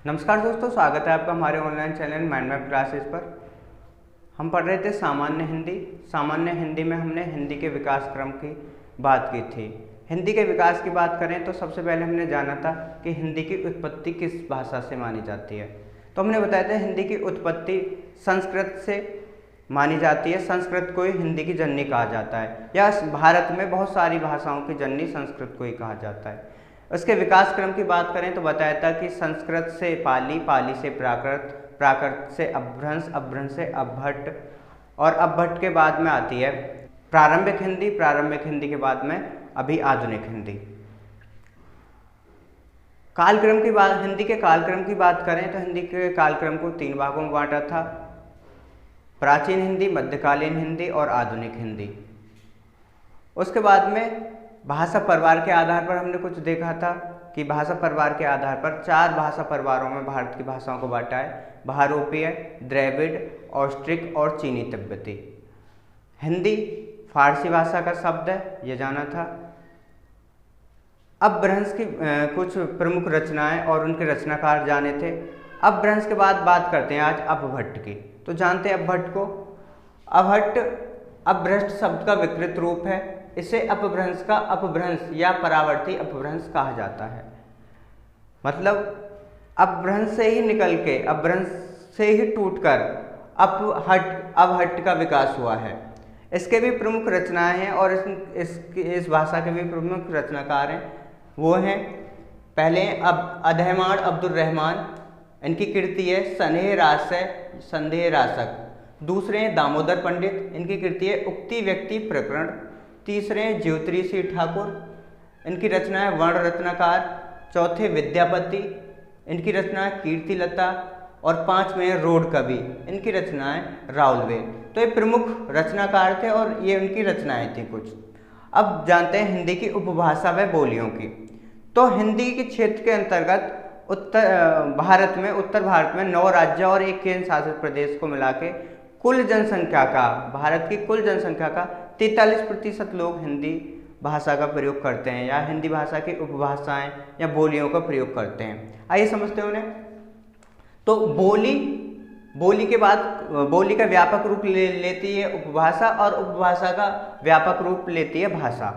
नमस्कार दोस्तों, स्वागत है आपका हमारे online channel mind map classes पर। हम पढ़ रहे थे सामान्य हिंदी। सामान्य हिंदी में हमने हिंदी के विकास क्रम की बात की थी। हिंदी के विकास की बात करें तो सबसे पहले हमने जाना था कि हिंदी की उत्पत्ति किस भाषा से मानी जाती है। तो हमने बताया था हिंदी की उत्पत्ति संस्कृत से मानी जाती है। संस्कृत को ही हिंदी की जननी कहा जाता है, या भारत में बहुत सारी भाषाओं की जननी संस्कृत को ही कहा जाता है। उसके विकास क्रम की बात करें तो बताया था कि संस्कृत से पाली, पाली से प्राकृत, प्राकृत से अपभ्रंश, अपभ्रंश से अपभट्ट, और अपभट्ट के बाद में आती है प्रारंभिक हिंदी। प्रारंभिक हिंदी के बाद में अभी आधुनिक हिंदी। कालक्रम की बात, हिंदी के कालक्रम की बात करें तो हिंदी के कालक्रम को 3 भागों में बांटा था: प्राचीन हिंदी, मध्यकालीन हिंदी और आधुनिक हिंदी। उसके बाद में भाषा परिवार के आधार पर हमने कुछ देखा था कि भाषा परिवार के आधार पर 4 भाषा परिवारों में भारत की भाषाओं को बांटा है: भारोपीय, द्रविड़, ऑस्ट्रिक और चीनी तिब्बती। हिंदी फारसी भाषा का शब्द है, ये जाना था। अपभ्रंश की कुछ प्रमुख रचनाएं और उनके रचनाकार जाने थे। अपभ्रंश के बाद बात करते हैं आज अपभट्ट की। तो जानते हैं अपभट्ट को। अपभट्ट अपभ्रष्ट शब्द का विकृत रूप है। इसे अपभ्रंश का अपभ्रंश या परावर्ती अपभ्रंश कहा जाता है। मतलब अपभ्रंश से ही निकल के, अपभ्रंश से ही टूटकर अपहट्ट का विकास हुआ है। इसके भी प्रमुख रचनाएं हैं और इस भाषा के भी प्रमुख रचनाकार हैं। वो हैं, पहले अधैमाण अब्दुल रहमान, इनकी कृति है सनेह रासय संदेह रासक। दूसरे हैं दामोदर पंडित, इनकी कृति है उक्ति व्यक्ति प्रकरण। तीसरे हैं ज्योतिरी सिंह ठाकुर, इनकी रचना है वर्ण रत्नाकार। चौथे विद्यापति, इनकी रचना है कीर्तिलता। और 5वें हैं रोड कवि, इनकी रचनाएं राउलवेल। तो ये प्रमुख रचनाकार थे और ये उनकी रचनाएं थी कुछ। अब जानते हैं हिंदी की उपभाषा व बोलियों की। तो हिंदी के क्षेत्र के अंतर्गत उत्तर भारत में 9 राज्य और 1 केंद्र शासित प्रदेश को मिला के कुल जनसंख्या का, भारत की कुल जनसंख्या का 43% लोग हिंदी भाषा का प्रयोग करते हैं, या हिंदी भाषा की उपभाषाएं या बोलियों का प्रयोग करते हैं। आइए समझते हैं उन्हें। तो बोली के बाद बोली का व्यापक रूप लेती है उपभाषा, और उपभाषा का व्यापक रूप लेती है भाषा।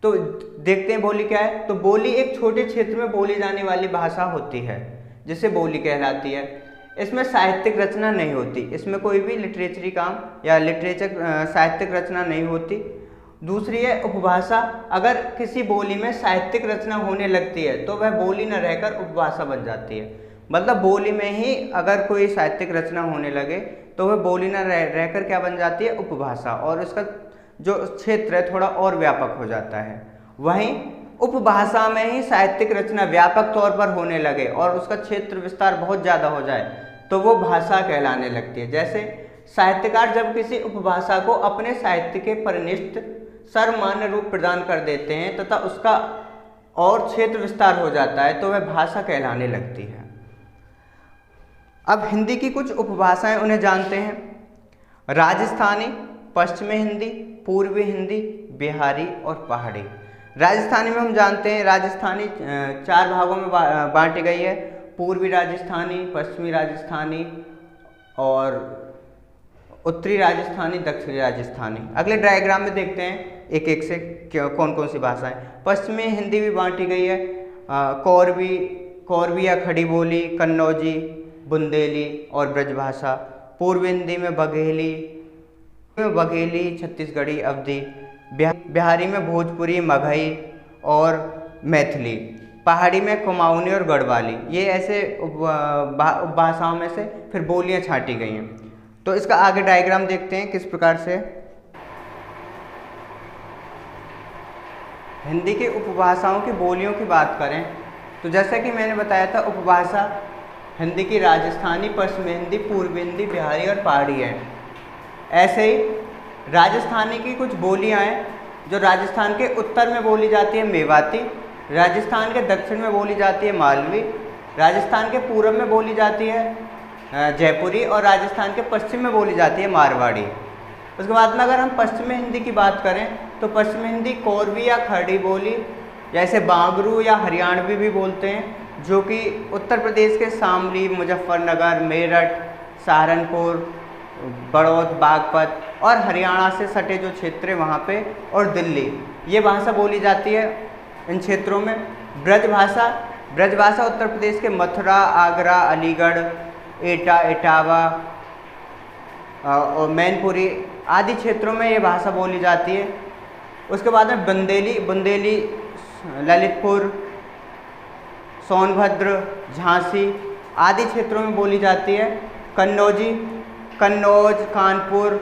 तो देखते हैं बोली क्या है। तो बोली एक छोटे क्षेत्र में बोली जाने वाली भाषा होती है, जिसे बोली कहलाती है। इसमें साहित्यिक रचना नहीं होती, इसमें कोई भी लिटरेचरी काम या साहित्यिक रचना नहीं होती। दूसरी है उपभाषा। अगर किसी बोली में साहित्यिक रचना होने लगती है तो वह बोली न रहकर उपभाषा बन जाती है। मतलब बोली में ही अगर कोई साहित्यिक रचना होने लगे तो वह बोली न रहकर क्या बन जाती है, उपभाषा, और उसका जो क्षेत्र है थोड़ा और व्यापक हो जाता है। वहीं उपभाषा में ही साहित्यिक रचना व्यापक तौर पर होने लगे और उसका क्षेत्र विस्तार बहुत ज़्यादा हो जाए तो वो भाषा कहलाने लगती है। जैसे साहित्यकार जब किसी उपभाषा को अपने साहित्य के परिनिष्ठ सर्वमान्य रूप प्रदान कर देते हैं तथा उसका और क्षेत्र विस्तार हो जाता है तो वह भाषा कहलाने लगती है। अब हिंदी की कुछ उपभाषाएं उन्हें जानते हैं: राजस्थानी, पश्चिमी हिंदी, पूर्वी हिंदी, बिहारी और पहाड़ी। राजस्थानी में हम जानते हैं राजस्थानी 4 भागों में बांटी गई है: पूर्वी राजस्थानी, पश्चिमी राजस्थानी और उत्तरी राजस्थानी, दक्षिणी राजस्थानी। अगले डायग्राम में देखते हैं एक एक से कौन कौन सी भाषाएं। पश्चिमी हिंदी भी बांटी गई है: कोरवी या खड़ी बोली, कन्नौजी, बुंदेली और ब्रजभाषा। पूर्वी हिंदी में बघेली, छत्तीसगढ़ी, अवधी। बिहारी में भोजपुरी, मगही और मैथिली। पहाड़ी में कुमाऊनी और गढ़वाली। ये ऐसे उपभाषाओं में से फिर बोलियां छांटी गई हैं। तो इसका आगे डायग्राम देखते हैं किस प्रकार से। हिंदी की उपभाषाओं की बोलियों की बात करें तो जैसा कि मैंने बताया था, उपभाषा हिंदी की राजस्थानी, पश्चिमी हिंदी, पूर्वी हिंदी, बिहारी और पहाड़ी है। ऐसे ही राजस्थानी की कुछ बोलियां हैं जो राजस्थान के उत्तर में बोली जाती है, मेवाती। राजस्थान के दक्षिण में बोली जाती है, मालवी। राजस्थान के पूर्व में बोली जाती है जयपुरी, और राजस्थान के पश्चिम में बोली जाती है मारवाड़ी। उसके बाद में अगर हम पश्चिमी हिंदी की बात करें तो पश्चिमी हिंदी कोरवी या खड़ी बोली, जैसे बांगरू या हरियाणवी भी बोलते हैं, जो कि उत्तर प्रदेश के शामली, मुजफ्फरनगर, मेरठ, सहारनपुर, बड़ौद, बागपत और हरियाणा से सटे जो क्षेत्र है वहाँ पे, और दिल्ली, ये भाषा बोली जाती है इन क्षेत्रों में। ब्रजभाषा उत्तर प्रदेश के मथुरा, आगरा, अलीगढ़, एटा, इटावा और मैनपुरी आदि क्षेत्रों में ये भाषा बोली जाती है। उसके बाद में बुंदेली, ललितपुर, सोनभद्र, झांसी आदि क्षेत्रों में बोली जाती है। कन्नौज, कानपुर,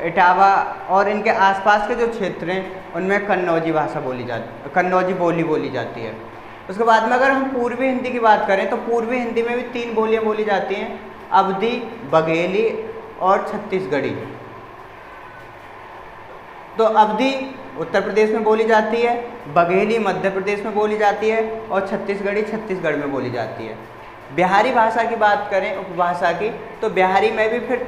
इटावा और इनके आसपास के जो क्षेत्र हैं उनमें कन्नौजी बोली जाती है। उसके बाद में अगर हम पूर्वी हिंदी की बात करें तो पूर्वी हिंदी में भी 3 बोलियां बोली जाती हैं, अवधी, बघेली और छत्तीसगढ़ी। तो अवधी उत्तर प्रदेश में बोली जाती है, बघेली मध्य प्रदेश में बोली जाती है और छत्तीसगढ़ी छत्तीसगढ़ में बोली जाती है। बिहारी भाषा की बात करें, उपभाषा की, तो बिहारी में भी फिर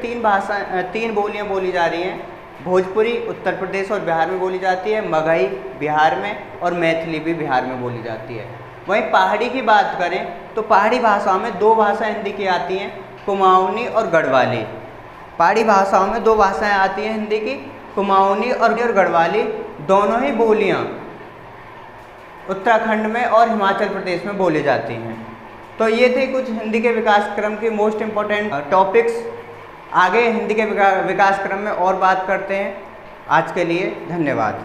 3 बोलियां बोली जा रही हैं। भोजपुरी उत्तर प्रदेश और बिहार में बोली जाती है, मगही बिहार में और मैथिली भी बिहार में बोली जाती है। वहीं पहाड़ी की बात करें तो पहाड़ी भाषाओं में 2 भाषा हिंदी की आती हैं, कुमाऊनी और गढ़वाली। पहाड़ी भाषाओं में 2 भाषाएं आती हैं हिंदी की, कुमाऊनी और गढ़वाली। दोनों ही बोलियां उत्तराखंड में और हिमाचल प्रदेश में बोली जाती हैं। तो ये थे कुछ हिंदी के विकास क्रम के मोस्ट इम्पोर्टेंट टॉपिक्स। आगे हिंदी के विकास क्रम में और बात करते हैं। आज के लिए धन्यवाद।